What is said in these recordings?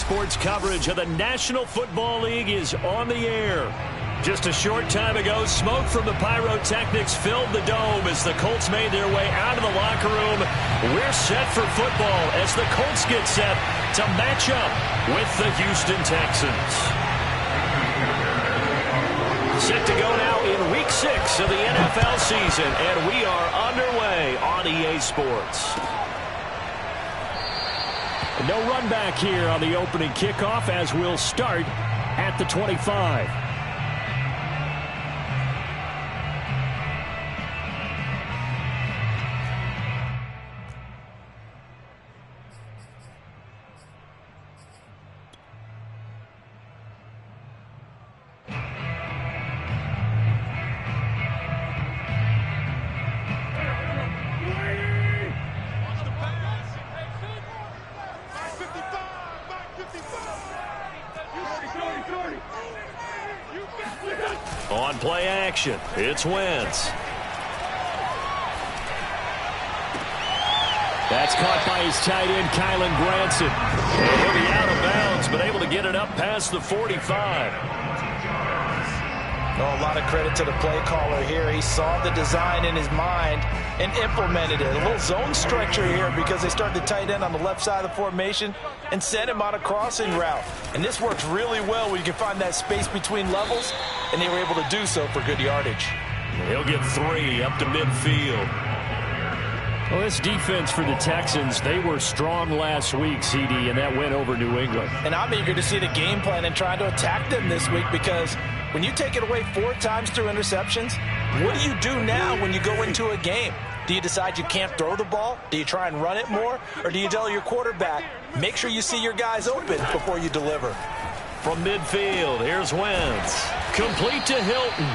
Sports coverage of the National Football League is on the air. Just a short time ago, smoke from the pyrotechnics filled the dome as the Colts made their way out of the locker room. We're set for football as the Colts get set to match up with the Houston Texans. Set to go now in Week 6 of the NFL season, and we are underway on EA Sports. No run back here on the opening kickoff as we'll start at the 25. On play action, it's Wentz. That's caught by his tight end, Kylen Granson. And he'll be out of bounds, but able to get it up past the 45. Oh, a lot of credit to the play caller here. He saw the design in his mind and implemented it. A little zone stretcher here because they start the tight end on the left side of the formation and send him on a crossing route. And this works really well when you can find that space between levels, and they were able to do so for good yardage. He'll get 3 up to midfield. Well, this defense for the Texans, they were strong last week, CD, and that went over New England. And I'm eager to see the game plan and trying to attack them this week because when you take it away 4 times through interceptions, what do you do now when you go into a game? Do you decide you can't throw the ball? Do you try and run it more? Or do you tell your quarterback, make sure you see your guys open before you deliver? From midfield, here's Wentz. Complete to Hilton.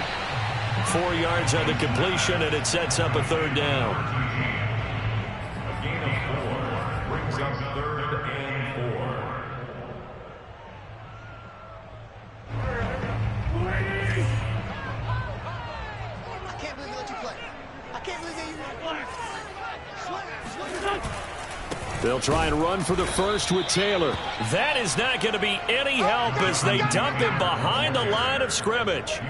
4 yards on the completion, and it sets up a 3rd down. A gain of 4 brings up 3rd and 4. I can't believe they let you play. I can't believe they even play. They'll try and run for the first with Taylor. That is not going to be any help as they dump him behind the line of scrimmage.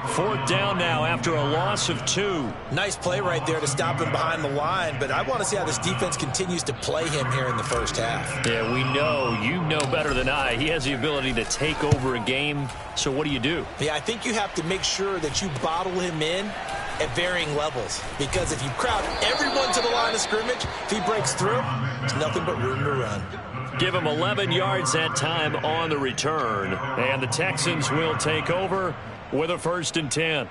4th down now after a loss of 2. Nice play right there to stop him behind the line, but I want to see how this defense continues to play him here in the first half. Yeah, we know. You know better than I. He has the ability to take over a game. So what do you do? Yeah, I think you have to make sure that you bottle him in at varying levels, because if you crowd everyone to the line of scrimmage, if he breaks through, there's nothing but room to run. Give him 11 yards that time on the return, and the Texans will take over with a 1st and 10.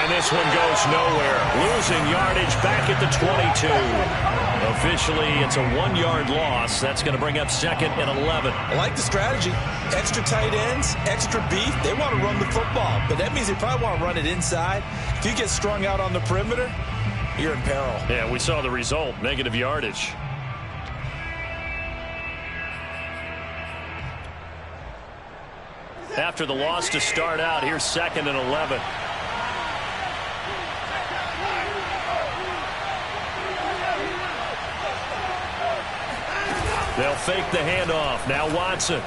This one goes nowhere. Losing yardage back at the 22. Officially, it's a 1-yard loss. That's going to bring up 2nd and 11. I like the strategy. Extra tight ends, extra beef. They want to run the football, but that means they probably want to run it inside. If you get strung out on the perimeter, you're in peril. Yeah, we saw the result. Negative yardage. After the loss to start out, here's 2nd and 11. They'll fake the handoff. Now Watson.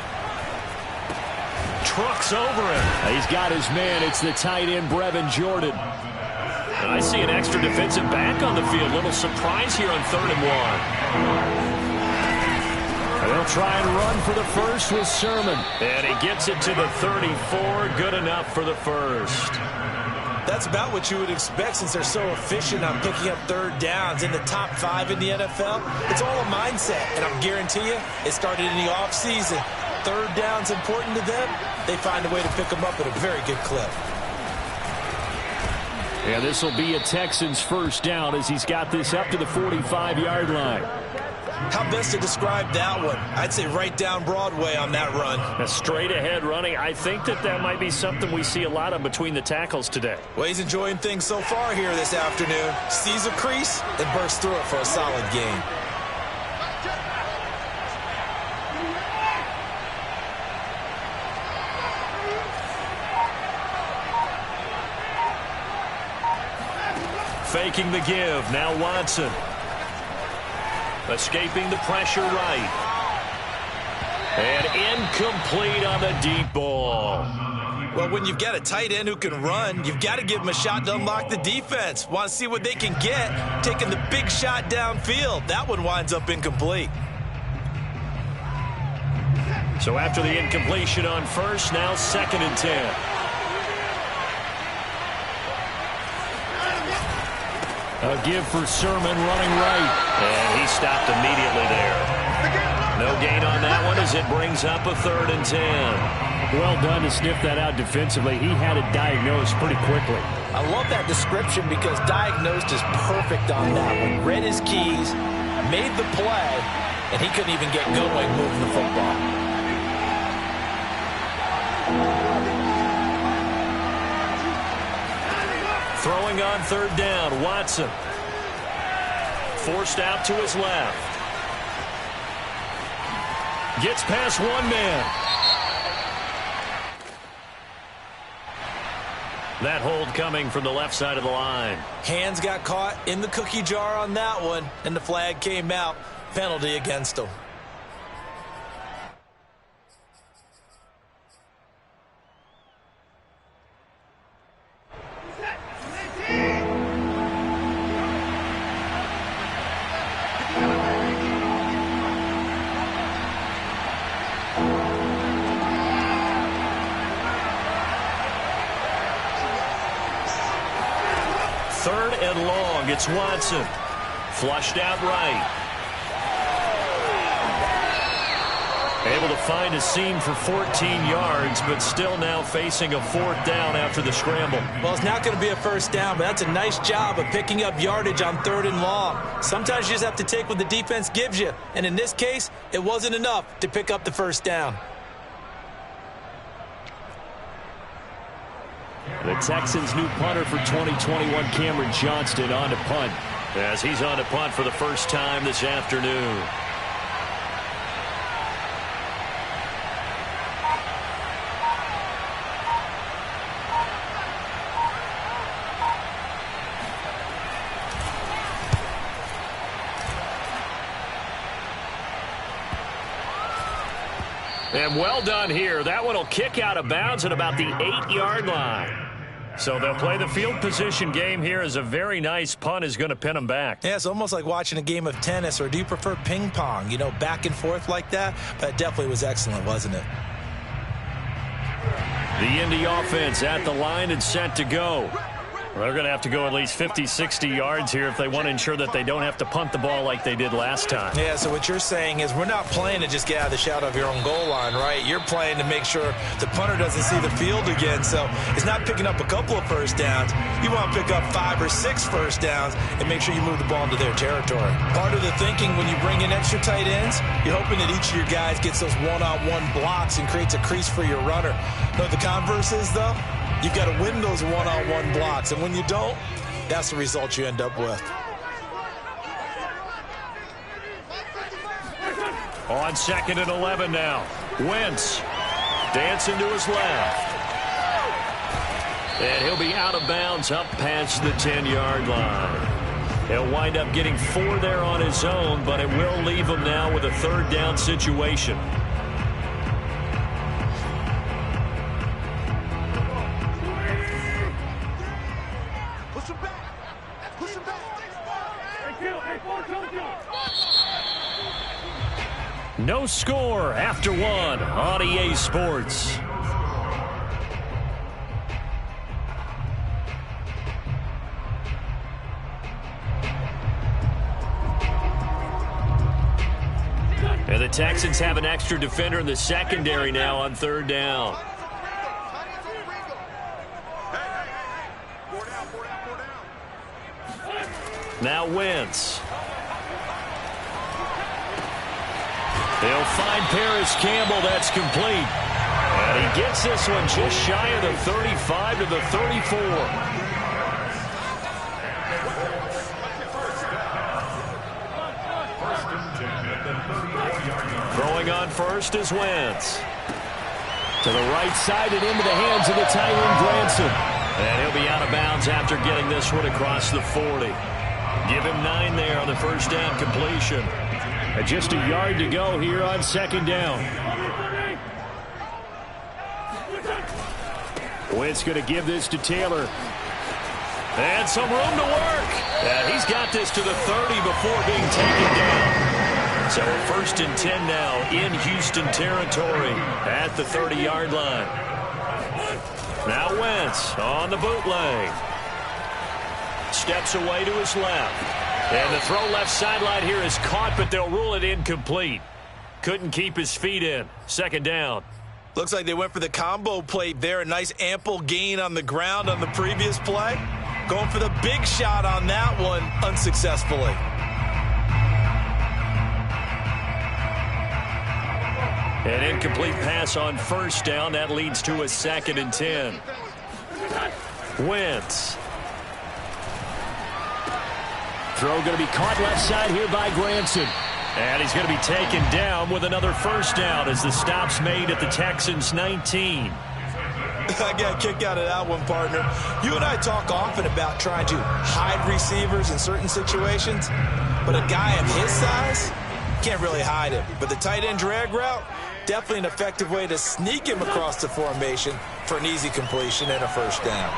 Trucks over him. He's got his man. It's the tight end, Brevin Jordan. And I see an extra defensive back on the field. Little surprise here on 3rd and 1. They'll try and run for the first with Sermon. And he gets it to the 34. Good enough for the 1st. That's about what you would expect since they're so efficient on picking up 3rd downs in the top 5 in the NFL. It's all a mindset, and I guarantee you it started in the offseason. 3rd down's important to them. They find a way to pick them up at a very good clip. Yeah, this will be a Texans 1st down as he's got this up to the 45-yard line. How best to describe that one? I'd say right down Broadway on that run. A straight-ahead running. I think that might be something we see a lot of between the tackles today. Well, he's enjoying things so far here this afternoon. Sees a crease and bursts through it for a solid gain. Faking the give. Now Watson. Escaping the pressure right. And incomplete on the deep ball. Well, when you've got a tight end who can run, you've got to give him a shot to unlock the defense. Want to see what they can get, taking the big shot downfield. That one winds up incomplete. So after the incompletion on first, now 2nd and 10. A give for Sermon running right. And he stopped immediately there. No gain on that one as it brings up a 3rd and 10. Well done to sniff that out defensively. He had it diagnosed pretty quickly. I love that description because diagnosed is perfect on that one. Read his keys, made the play, and he couldn't even get going moving the football. Throwing on 3rd down, Watson. Forced out to his left. Gets past one man. That hold coming from the left side of the line. Hands got caught in the cookie jar on that one, and the flag came out. Penalty against him. It's Watson. Flushed out right. Able to find a seam for 14 yards, but still now facing a 4th down after the scramble. Well, it's not going to be a 1st down, but that's a nice job of picking up yardage on 3rd and long. Sometimes you just have to take what the defense gives you, and in this case, it wasn't enough to pick up the 1st down. The Texans' new punter for 2021, Cameron Johnston, on to punt. As he's on to punt for the first time this afternoon. And well done here. That one will kick out of bounds at about the 8-yard line. So they'll play the field position game here as a very nice punt is going to pin them back. Yeah, it's almost like watching a game of tennis, or do you prefer ping pong? You know, back and forth like that? But it definitely was excellent, wasn't it? The Indy offense at the line and set to go. They're going to have to go at least 50, 60 yards here if they want to ensure that they don't have to punt the ball like they did last time. Yeah, so what you're saying is we're not playing to just get out of the shadow of your own goal line, right? You're playing to make sure the punter doesn't see the field again. So it's not picking up a couple of 1st downs. You want to pick up 5 or 6 1st downs and make sure you move the ball into their territory. Part of the thinking when you bring in extra tight ends, you're hoping that each of your guys gets those one-on-one blocks and creates a crease for your runner. You know what the converse is, though? You've got to win those one-on-one blocks, and when you don't, that's the result you end up with. On 2nd and 11 now. Wentz dancing to his left. And he'll be out of bounds up past the 10-yard line. He'll wind up getting 4 there on his own, but it will leave him now with a 3rd down situation. No score after 1 on EA Sports. And the Texans have an extra defender in the secondary now on 3rd down. Now Wentz. They'll find Paris Campbell. That's complete. And he gets this one just shy of the 35 to the 34. First and 10 at the Throwing on first is Wentz. To the right side and into the hands of the tight end, Granson. And he'll be out of bounds after getting this one across the 40. Give him 9 there on the first down completion. And just a yard to go here on second down. Wentz going to give this to Taylor. And some room to work. And he's got this to the 30 before being taken down. So first and 10 now in Houston territory at the 30-yard line. Now Wentz on the bootleg. Steps away to his left. And the throw left sideline here is caught, but they'll rule it incomplete. Couldn't keep his feet in. Second down. Looks like they went for the combo plate there. A nice ample gain on the ground on the previous play. Going for the big shot on that one unsuccessfully. An incomplete pass on first down. That leads to a second and 10. Wentz. Throw going to be caught left side here by Granson. And he's going to be taken down with another first down as the stop's made at the Texans' 19. I got a kick out of that one, partner. You and I talk often about trying to hide receivers in certain situations, but a guy of his size can't really hide him. But the tight end drag route, definitely an effective way to sneak him across the formation for an easy completion and a first down.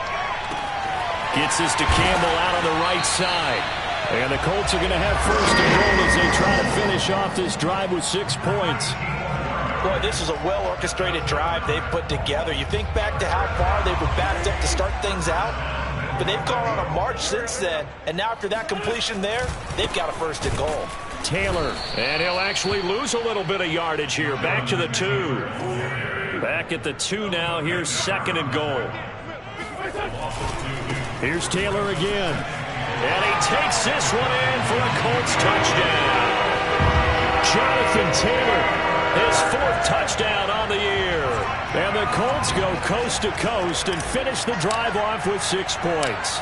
Gets this to Campbell out on the right side. And the Colts are going to have first and goal as they try to finish off this drive with 6 points. Boy, this is a well-orchestrated drive they've put together. You think back to how far they were backed up to start things out, but they've gone on a march since then, and now after that completion there, they've got a first and goal. Taylor, and he'll actually lose a little bit of yardage here. Back to the 2. Back at the 2 now. Here's second and goal. Here's Taylor again. And he takes this one in for a Colts touchdown. Jonathan Taylor, his 4th touchdown on the year. And the Colts go coast to coast and finish the drive off with 6 points.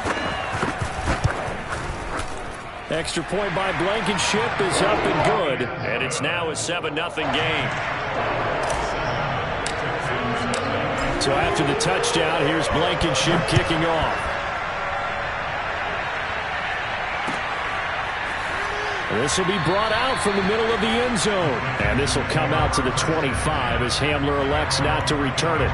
Extra point by Blankenship is up and good. And it's now a 7-0 game. So after the touchdown, here's Blankenship kicking off. This will be brought out from the middle of the end zone. And this will come out to the 25 as Hamler elects not to return it.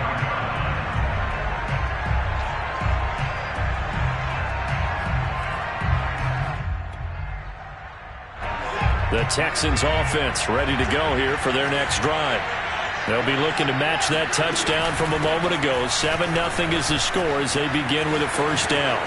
The Texans offense ready to go here for their next drive. They'll be looking to match that touchdown from a moment ago. 7-0 is the score as they begin with a first down.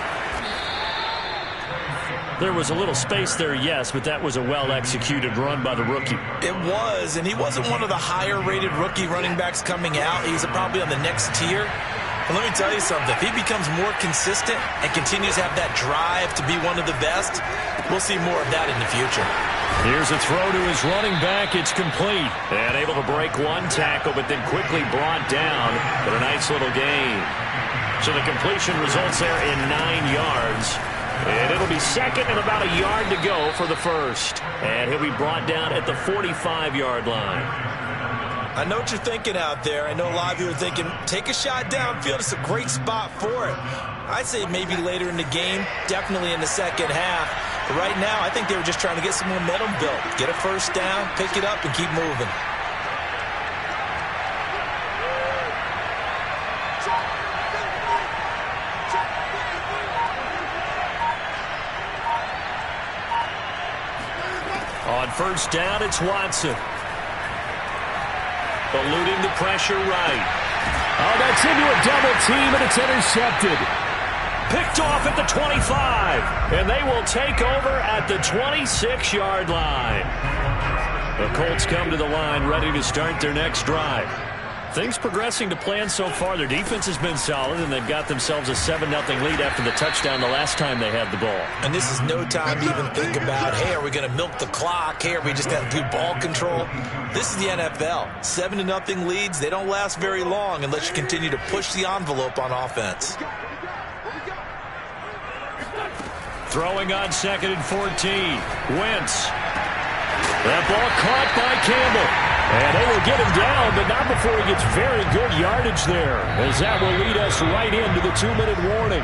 There was a little space there, yes, but that was a well-executed run by the rookie. It was, and he wasn't one of the higher-rated rookie running backs coming out. He's probably on the next tier. And let me tell you something. If he becomes more consistent and continues to have that drive to be one of the best, we'll see more of that in the future. Here's a throw to his running back. It's complete. And able to break one tackle, but then quickly brought down. But a nice little gain. So the completion results there in 9 yards. And it'll be second and about a yard to go for the first. And he'll be brought down at the 45-yard line. I know what you're thinking out there. I know a lot of you are thinking, take a shot downfield. It's a great spot for it. I'd say maybe later in the game, definitely in the second half. But right now, I think they were just trying to get some momentum built. Get a first down, pick it up, and keep moving. On first down, it's Watson. Eluding the pressure right. Oh, that's into a double team, and it's intercepted. Picked off at the 25. And they will take over at the 26-yard line. The Colts come to the line ready to start their next drive. Things progressing to plan so far. Their defense has been solid, and they've got themselves a 7-0 lead after the touchdown the last time they had the ball. And this is no time to even think about, hey, are we going to milk the clock? Hey, are we just going to do ball control? This is the NFL. 7-0 leads, they don't last very long unless you continue to push the envelope on offense. Throwing on second and 14. Wentz. That ball caught by Campbell. And they will get him down, but not before he gets very good yardage there, as that will lead us right into the 2-minute warning.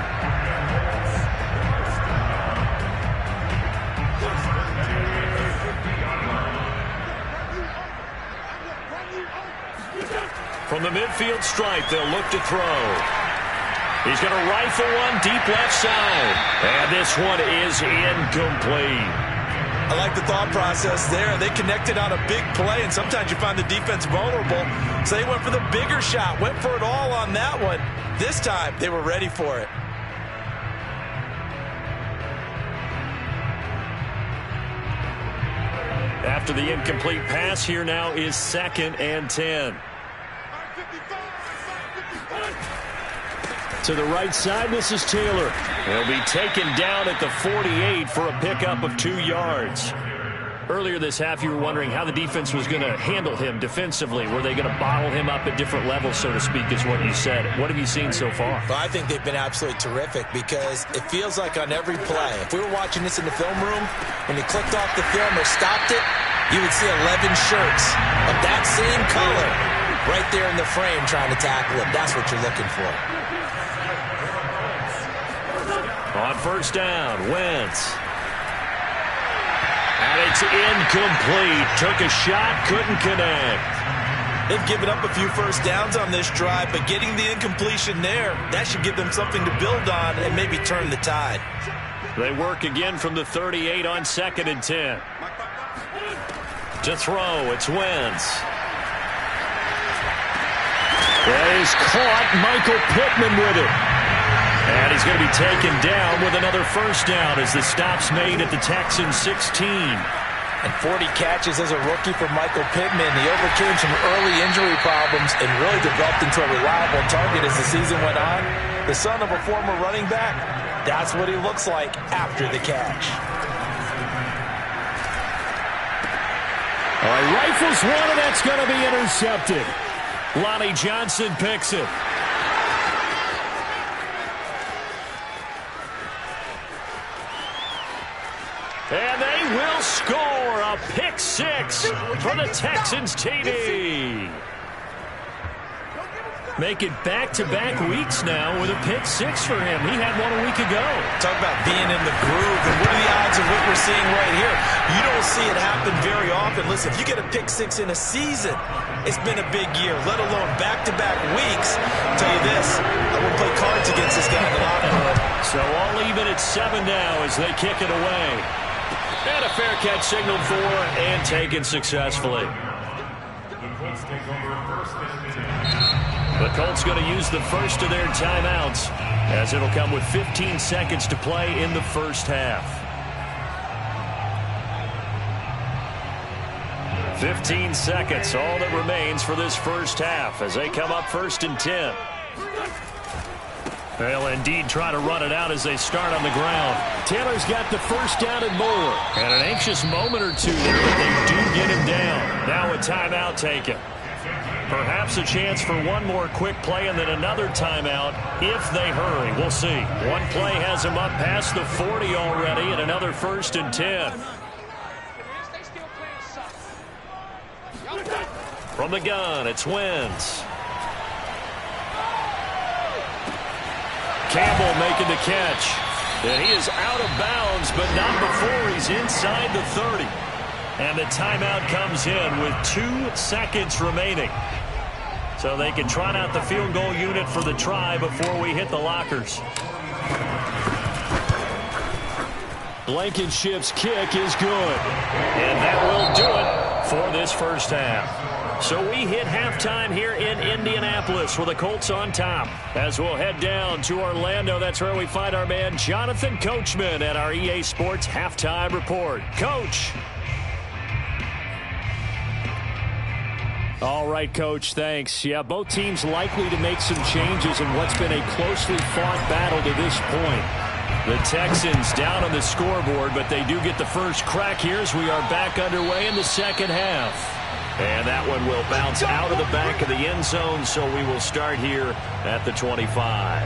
From the midfield stripe, they'll look to throw. He's going to rifle one deep left side. And this one is incomplete. I like the thought process there. They connected on a big play, and sometimes you find the defense vulnerable. So they went for the bigger shot, went for it all on that one. This time, they were ready for it. After the incomplete pass, here now is 2nd and 10. To the right side, this is Taylor. He'll be taken down at the 48 for a pickup of 2 yards. Earlier this half, you were wondering how the defense was going to handle him defensively. Were they going to bottle him up at different levels, so to speak, is what you said. What have you seen so far? Well, I think they've been absolutely terrific because it feels like on every play, if we were watching this in the film room, when you clicked off the film or stopped it, you would see 11 shirts of that same color right there in the frame trying to tackle him. That's what you're looking for. On first down, Wentz. And it's incomplete. Took a shot, couldn't connect. They've given up a few first downs on this drive, but getting the incompletion there, that should give them something to build on and maybe turn the tide. They work again from the 38 on 2nd and 10. To throw, it's Wentz. That is caught. Michael Pittman with it. And he's going to be taken down with another first down as the stop's made at the Texans 16. And 40 catches as a rookie for Michael Pittman. He overcame some early injury problems and really developed into a reliable target as the season went on. The son of a former running back, that's what he looks like after the catch. All right, rifles one, and that's going to be intercepted. Lonnie Johnson picks it. And they will score a pick 6 for the Texans TD. Make it back-to-back weeks now with a pick 6 for him. He had one a week ago. Talk about being in the groove, and what are the odds of what we're seeing right here? You don't see it happen very often. Listen, if you get a pick 6 in a season, it's been a big year, let alone back-to-back weeks. I'll tell you this, I wouldn't play cards against this guy in the locker room. So all even at 7 now as they kick it away. And a fair catch signaled for and taken successfully. The Colts going to use the first of their timeouts as it'll come with 15 seconds to play in the first half. 15 seconds, all that remains for this first half as they come up 1st and 10. They'll indeed try to run it out as they start on the ground. Taylor's got the first down and more. And an anxious moment or two there, but they do get him down. Now a timeout taken. Perhaps a chance for one more quick play and then another timeout if they hurry. We'll see. One play has them up past the 40 already and another 1st and 10. From the gun, it's Wentz. Campbell making the catch. And he is out of bounds, but not before he's inside the 30. And the timeout comes in with 2 seconds remaining. So they can trot out the field goal unit for the try before we hit the lockers. Blankenship's kick is good. And that will do it for this first half. So we hit halftime here in Indianapolis with the Colts on top. As we'll head down to Orlando, that's where we find our man Jonathan Coachman at our EA Sports Halftime Report. Coach. All right, Coach, thanks. Yeah, both teams likely to make some changes in what's been a closely fought battle to this point. The Texans down on the scoreboard, but they do get the first crack here as we are back underway in the second half. And that one will bounce out of the back of the end zone, so we will start here at the 25.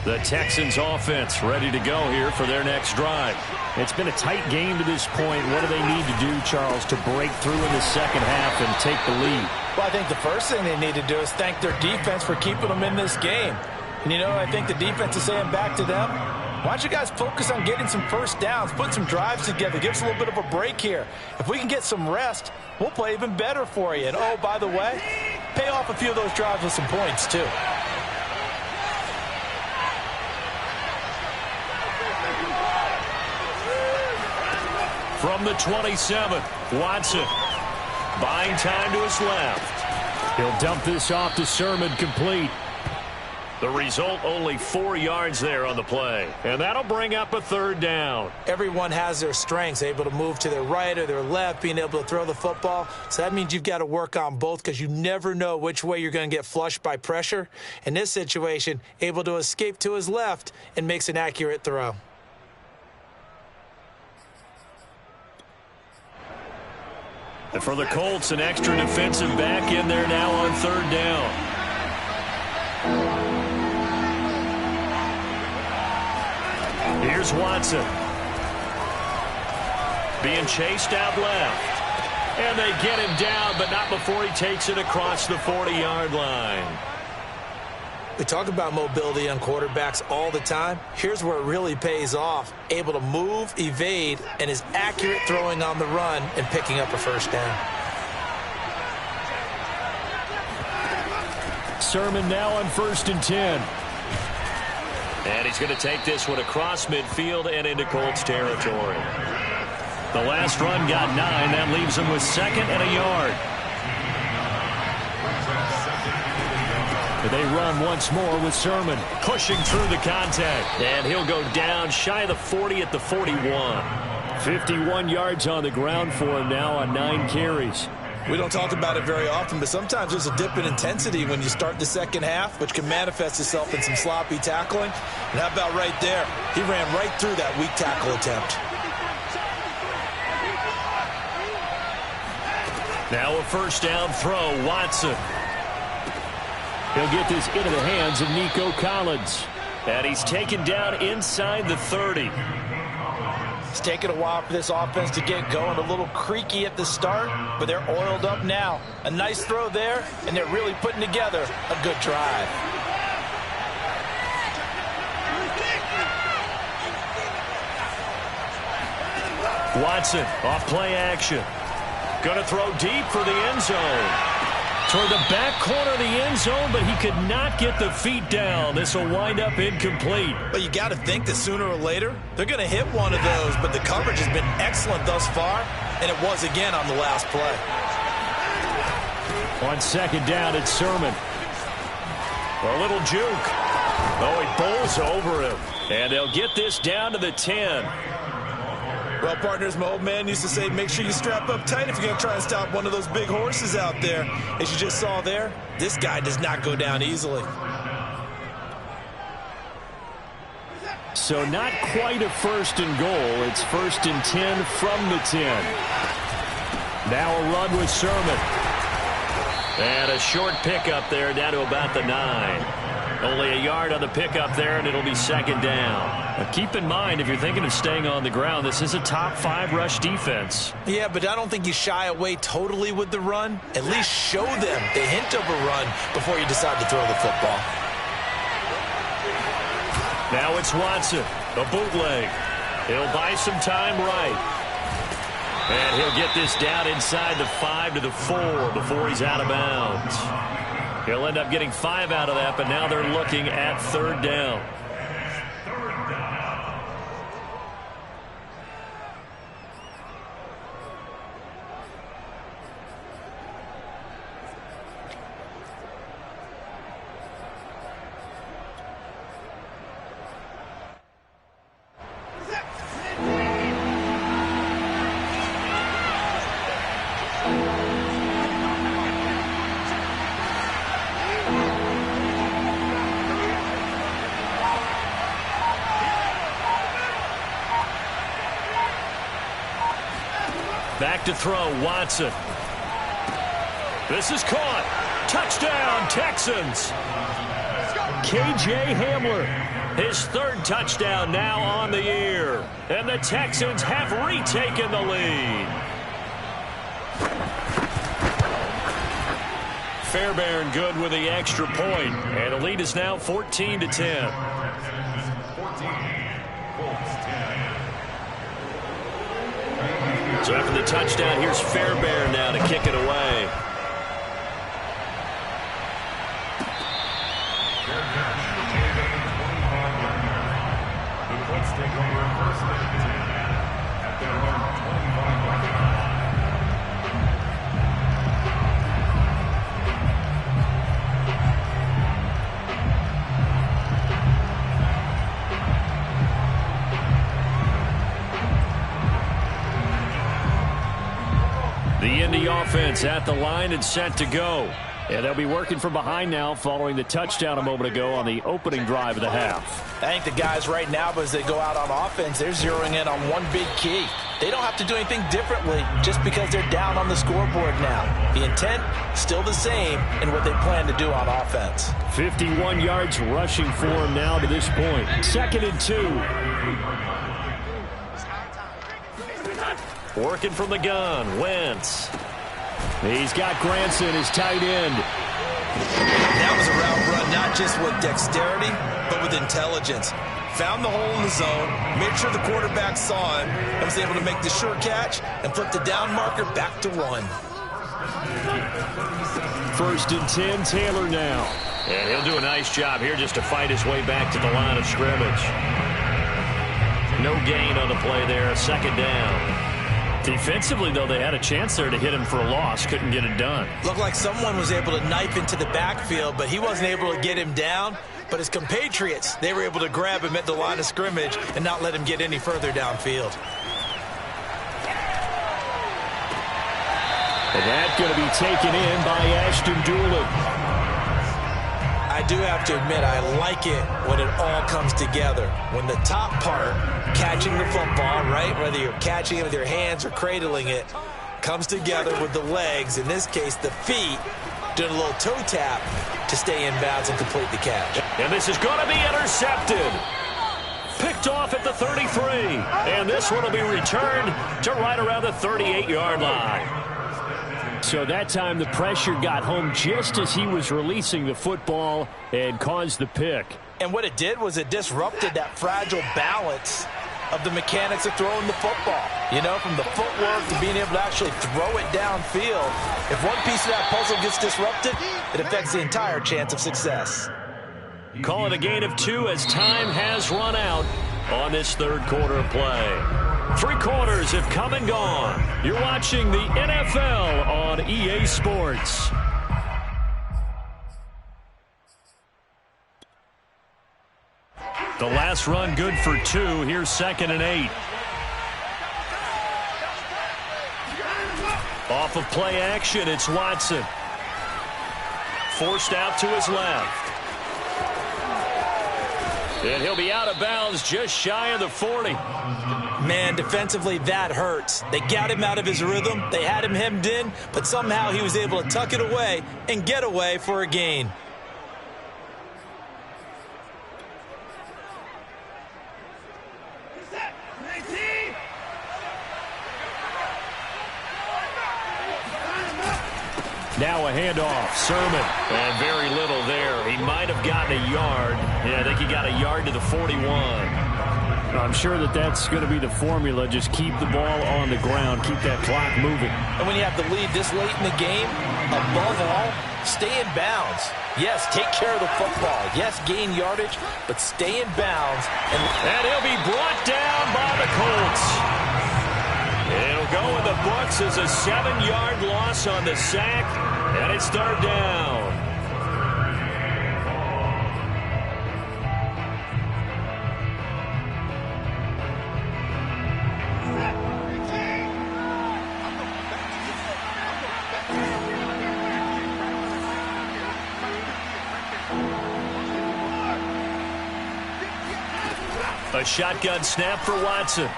The Texans offense ready to go here for their next drive. It's been a tight game to this point. What do they need to do, Charles, to break through in the second half and take the lead? Well, I think the first thing they need to do is thank their defense for keeping them in this game. And, you know, I think the defense is saying back to them, why don't you guys focus on getting some first downs, put some drives together, give us a little bit of a break here. If we can get some rest, we'll play even better for you. And, oh, by the way, pay off a few of those drives with some points, too. From the 27, Watson buying time to his left. He'll dump this off to Sermon, complete. The result, only 4 yards there on the play. And that'll bring up a third down. Everyone has their strengths, able to move to their right or their left, being able to throw the football. So that means you've got to work on both because you never know which way you're going to get flushed by pressure. In this situation, able to escape to his left and makes an accurate throw. And for the Colts, an extra defensive back in there now on third down. Here's Watson. Being chased out left. And they get him down, but not before he takes it across the 40-yard line. We talk about mobility on quarterbacks all the time. Here's where it really pays off. Able to move, evade, and is accurate throwing on the run and picking up a first down. Sermon now on 1st and 10. And he's going to take this one across midfield and into Colts territory. The last run got 9. That leaves him with 2nd and a yard. They run once more with Sermon. Pushing through the contact. And he'll go down shy of the 40 at the 41. 51 yards on the ground for him now on 9 carries. We don't talk about it very often, but sometimes there's a dip in intensity when you start the second half, which can manifest itself in some sloppy tackling. And how about right there? He ran right through that weak tackle attempt. Now a first down throw, Watson. He'll get this into the hands of Nico Collins. And he's taken down inside the 30. It's taken a while for this offense to get going. A little creaky at the start, but they're oiled up now. A nice throw there, and they're really putting together a good drive. Watson off play action. Going to throw deep for the end zone. Toward the back corner of the end zone, but he could not get the feet down. This will wind up incomplete. But you got to think that sooner or later, they're going to hit one of those, but the coverage has been excellent thus far, and it was again on the last play. On 2nd down, it's Sermon. A little juke. Oh, he bowls over him. And they'll get this down to the 10. Well, partners, my old man used to say, make sure you strap up tight if you're going to try and stop one of those big horses out there. As you just saw there, this guy does not go down easily. So not quite a 1st and goal. It's 1st and 10 from the 10. Now a run with Sermon. And a short pickup there down to about the 9. Only a yard on the pickup there, and it'll be 2nd down. Now keep in mind, if you're thinking of staying on the ground, this is a top 5 rush defense. Yeah, but I don't think you shy away totally with the run. At least show them the hint of a run before you decide to throw the football. Now it's Watson, a bootleg. He'll buy some time right. And he'll get this down inside the 5 to the 4 before he's out of bounds. He'll end up getting 5 out of that, but now they're looking at 3rd down. Back to throw, Watson. This is caught. Touchdown, Texans. K.J. Hamler. His third touchdown now on the year. And the Texans have retaken the lead. Fairbairn good with the extra point. And the lead is now 14-10. So after the touchdown, here's Fairbairn now to kick it away. The Indy offense at the line and set to go. And they'll be working from behind now following the touchdown a moment ago on the opening drive of the half. I think the guys right now, as they go out on offense, they're zeroing in on one big key. They don't have to do anything differently just because they're down on the scoreboard now. The intent, still the same in what they plan to do on offense. 51 yards rushing for him now to this point. 2nd and 2. Working from the gun, Wentz. He's got Granson, his tight end. That was a route run, not just with dexterity, but with intelligence. Found the hole in the zone, made sure the quarterback saw him, and was able to make the sure catch and flip the down marker back to run. 1st and 10, Taylor now. And he'll do a nice job here just to fight his way back to the line of scrimmage. No gain on the play there, 2nd down. Defensively, though, they had a chance there to hit him for a loss. Couldn't get it done. Looked like someone was able to knife into the backfield, but he wasn't able to get him down. But his compatriots, they were able to grab him at the line of scrimmage and not let him get any further downfield. And that's going to be taken in by Ashton Doolin. I do have to admit, I like it when it all comes together. When the top part, catching the football, right, whether you're catching it with your hands or cradling it, comes together with the legs, in this case the feet, doing a little toe tap to stay in bounds and complete the catch. And this is going to be intercepted. Picked off at the 33. And this one will be returned to right around the 38-yard line. So that time the pressure got home just as he was releasing the football and caused the pick. And what it did was it disrupted that fragile balance of the mechanics of throwing the football. You know, from the footwork to being able to actually throw it downfield. If one piece of that puzzle gets disrupted, it affects the entire chance of success. Call it a gain of 2 as time has run out on this 3rd quarter of play. 3 quarters have come and gone. You're watching the NFL on EA Sports. The last run good for 2. Here's 2nd and 8. Off of play action, it's Watson. Forced out to his left. And he'll be out of bounds just shy of the 40. Man, defensively, that hurts. They got him out of his rhythm. They had him hemmed in, but somehow he was able to tuck it away and get away for a gain. Now a handoff, Sermon. And very little there. He might have gotten a yard. Yeah, I think he got a yard to the 41. I'm sure that's going to be the formula. Just keep the ball on the ground. Keep that clock moving. And when you have the lead this late in the game, above all, stay in bounds. Yes, take care of the football. Yes, gain yardage, but stay in bounds. And he'll be brought down by the Colts. It'll go in the books as a 7-yard loss on the sack, and it's 3rd down. A shotgun snap for Watson.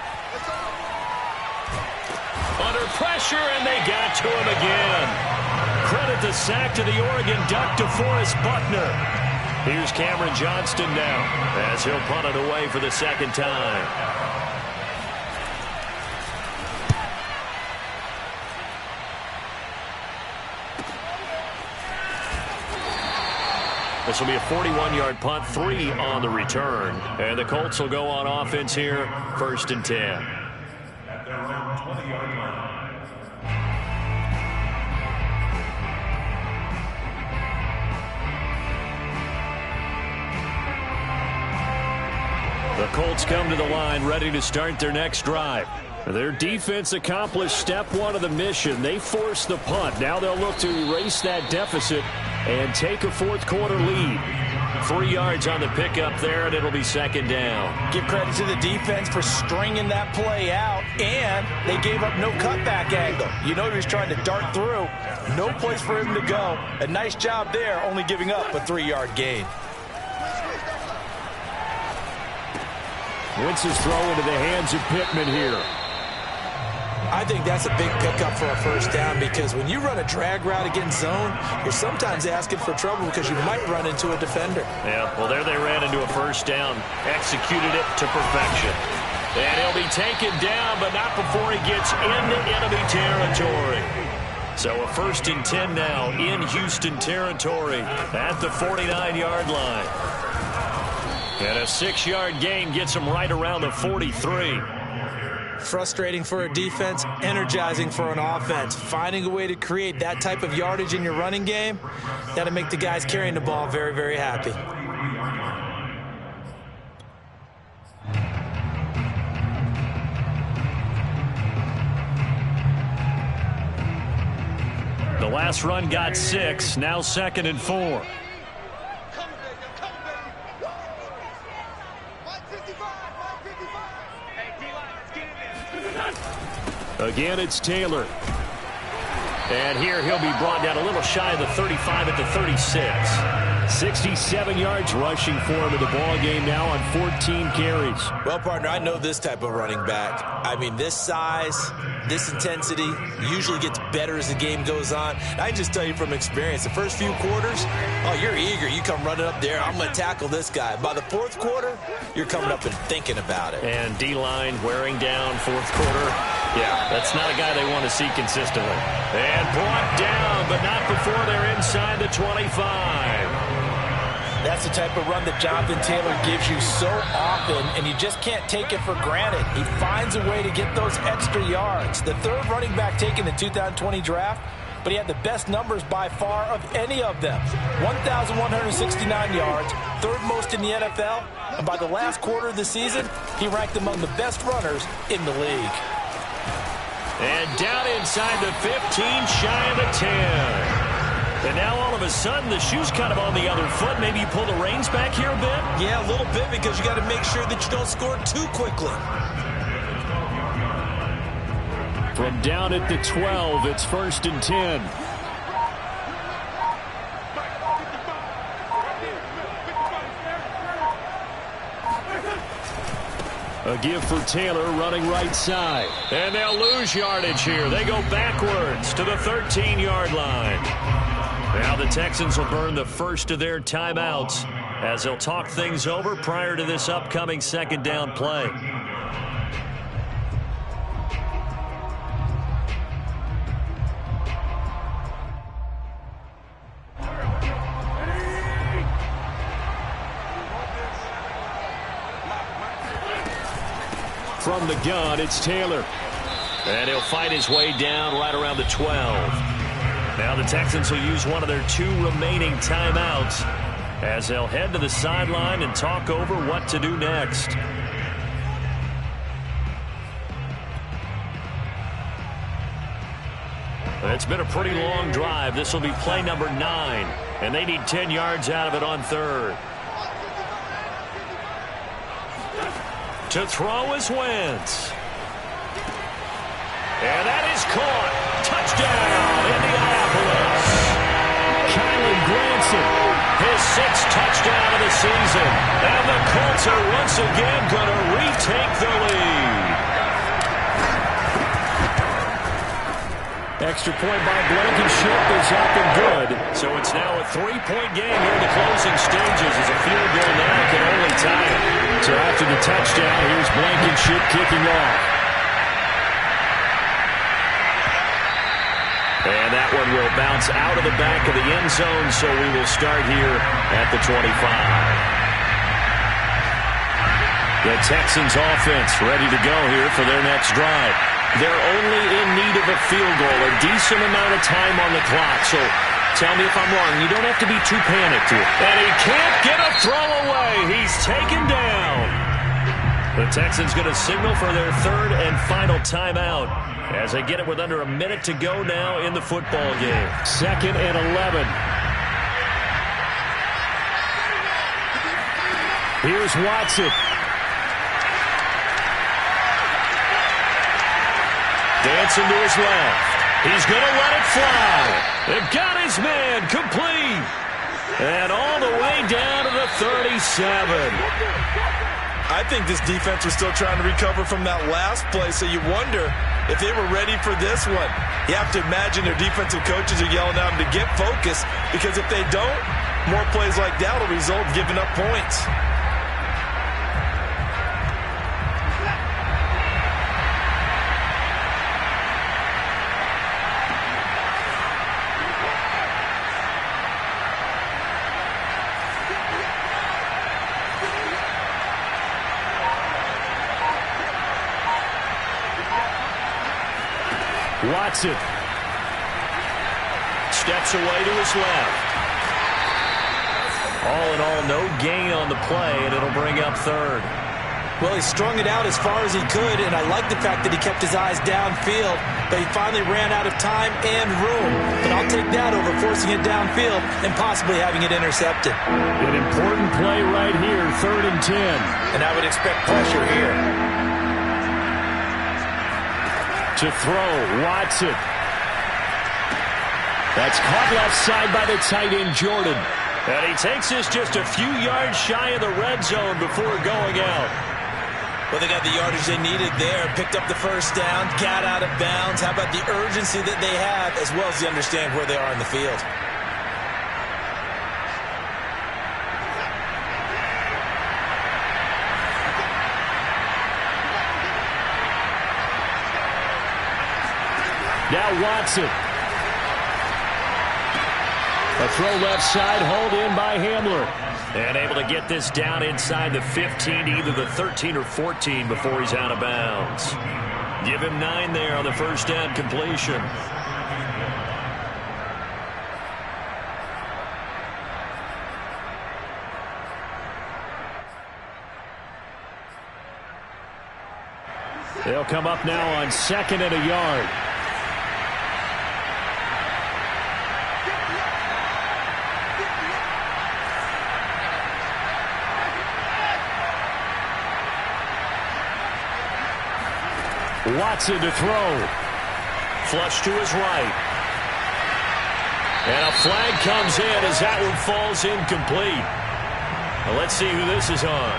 Under pressure, and they got to him again. Credit the sack to the Oregon Duck, DeForest Buckner. Here's Cameron Johnston now as he'll punt it away for the second time. This will be a 41-yard punt, 3 on the return. And the Colts will go on offense here, 1st and 10. At their own 20-yard line. The Colts come to the line ready to start their next drive. Their defense accomplished step 1 of the mission. They forced the punt. Now they'll look to erase that deficit and take a fourth-quarter lead. 3 yards on the pickup there, and it'll be second down. Give credit to the defense for stringing that play out, and they gave up no cutback angle. You know he was trying to dart through. No place for him to go. A nice job there, only giving up a 3-yard gain. Wentz's throw into the hands of Pittman here. I think that's a big pickup for a first down, because when you run a drag route against zone, you're sometimes asking for trouble because you might run into a defender. Yeah, well, there they ran into a first down, executed it to perfection. And he'll be taken down, but not before he gets into enemy territory. So a 1st and 10 now in Houston territory at the 49-yard line. And a 6-yard gain gets him right around the 43. Frustrating for a defense, energizing for an offense. Finding a way to create that type of yardage in your running game, that'll make the guys carrying the ball very, very happy. The last run got 6, now 2nd and 4. Again, it's Taylor. And here he'll be brought down a little shy of the 35 at the 36. 67 yards rushing for him in the ball game now on 14 carries. Well, partner, I know this type of running back. I mean, this size, this intensity usually gets better as the game goes on. I can just tell you from experience, the first few quarters, oh, you're eager. You come running up there, I'm going to tackle this guy. By the 4th quarter, you're coming up and thinking about it. And D-line wearing down 4th quarter. Yeah, that's not a guy they want to see consistently. And brought down, but not before they're inside the 25. That's the type of run that Jonathan Taylor gives you so often, and you just can't take it for granted. He finds a way to get those extra yards. The 3rd running back taken in the 2020 draft, but he had the best numbers by far of any of them. 1,169 yards, 3rd most in the NFL, and by the last quarter of the season, he ranked among the best runners in the league. And down inside the 15, shy of the 10. And now all of a sudden the shoe's kind of on the other foot. Maybe you pull the reins back here a bit? Yeah, a little bit, because you got to make sure that you don't score too quickly. From down at the 12, it's 1st and 10. A give for Taylor running right side. And they'll lose yardage here. They go backwards to the 13-yard line. Now the Texans will burn the first of their timeouts as they'll talk things over prior to this upcoming 2nd down play. From the gun, it's Taylor. And he'll fight his way down right around the 12. Now the Texans will use one of their 2 remaining timeouts as they'll head to the sideline and talk over what to do next. It's been a pretty long drive. This will be play number 9, and they need 10 yards out of it on 3rd. To throw is Wentz. And that is caught. Touchdown, Indianapolis. Kylan Granson, his 6th touchdown of the season. And the Colts are once again going to retake the lead. extra point by Blankenship is up and good. So it's now a 3-point game here in the closing stages as a field goal now can only tie it. So after the touchdown, here's Blankenship kicking off. And that one will bounce out of the back of the end zone, so we will start here at the 25. The Texans offense ready to go here for their next drive. They're only in need of a field goal, a decent amount of time on the clock. So tell me if I'm wrong. You don't have to be too panicked here. And he can't get a throw away. He's taken down. The Texans going to signal for their third and final timeout as they get it with under a minute to go now in the football game. 2nd and 11. Here's Watson. Dancing to his left. He's going to let it fly. They've got his man complete. And all the way down to the 37. I think this defense was still trying to recover from that last play, so you wonder if they were ready for this one. You have to imagine their defensive coaches are yelling at them to get focused, because if they don't, more plays like that will result in giving up points. Watson steps away to his left. All in all, no gain on the play, and it'll bring up third. Well, he strung it out as far as he could, and I like the fact that he kept his eyes downfield, but he finally ran out of time and room. But I'll take that over forcing it downfield and possibly having it intercepted. An important play right here, 3rd and 10. And I would expect pressure here. To throw, Watson. That's caught left side by the tight end, Jordan. And he takes this just a few yards shy of the red zone before going out. Well, they got the yardage they needed there, picked up the first down, got out of bounds. How about the urgency that they have, as well as they understand where they are in the field? Now Watson. A throw left side, hauled in by Hamler. And able to get this down inside the 15, either the 13 or 14 before he's out of bounds. Give him 9 there on the first down completion. They'll come up now on 2nd and a yard. Watson to throw. Flush to his right. And a flag comes in as that one falls incomplete. Well, let's see who this is on.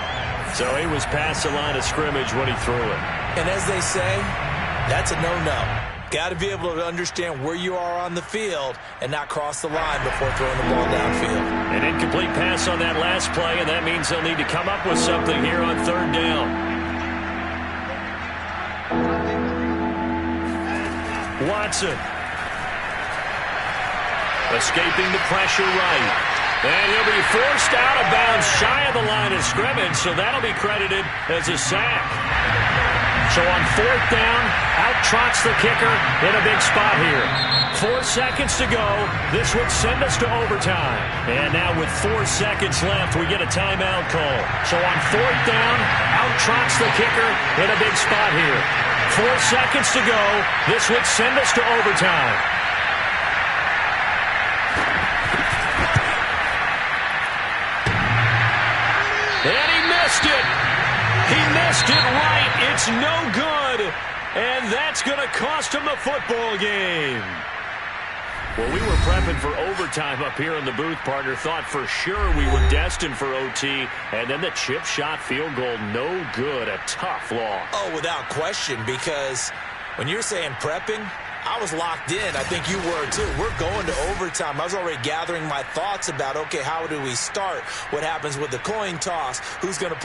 So he was past the line of scrimmage when he threw it. And as they say, that's a no-no. Got to be able to understand where you are on the field and not cross the line before throwing the ball downfield. An incomplete pass on that last play, and that means they'll need to come up with something here on 3rd down. Watson. Escaping the pressure right. And he'll be forced out of bounds shy of the line of scrimmage, so that'll be credited as a sack. So on 4th down, out trots the kicker in a big spot here. 4 seconds to go. This would send us to overtime. And now with 4 seconds left, we get a timeout call. So on 4th down, out trots the kicker in a big spot here. 4 seconds to go. This would send us to overtime. And he missed it. He missed it right. It's no good. And that's going to cost him the football game. Well, we were prepping for overtime up here in the booth, partner. Thought for sure we were destined for OT. And then the chip shot field goal, no good. A tough loss. Oh, without question, because when you're saying prepping, I was locked in. I think you were too. We're going to overtime. I was already gathering my thoughts about, okay, how do we start? What happens with the coin toss? Who's going to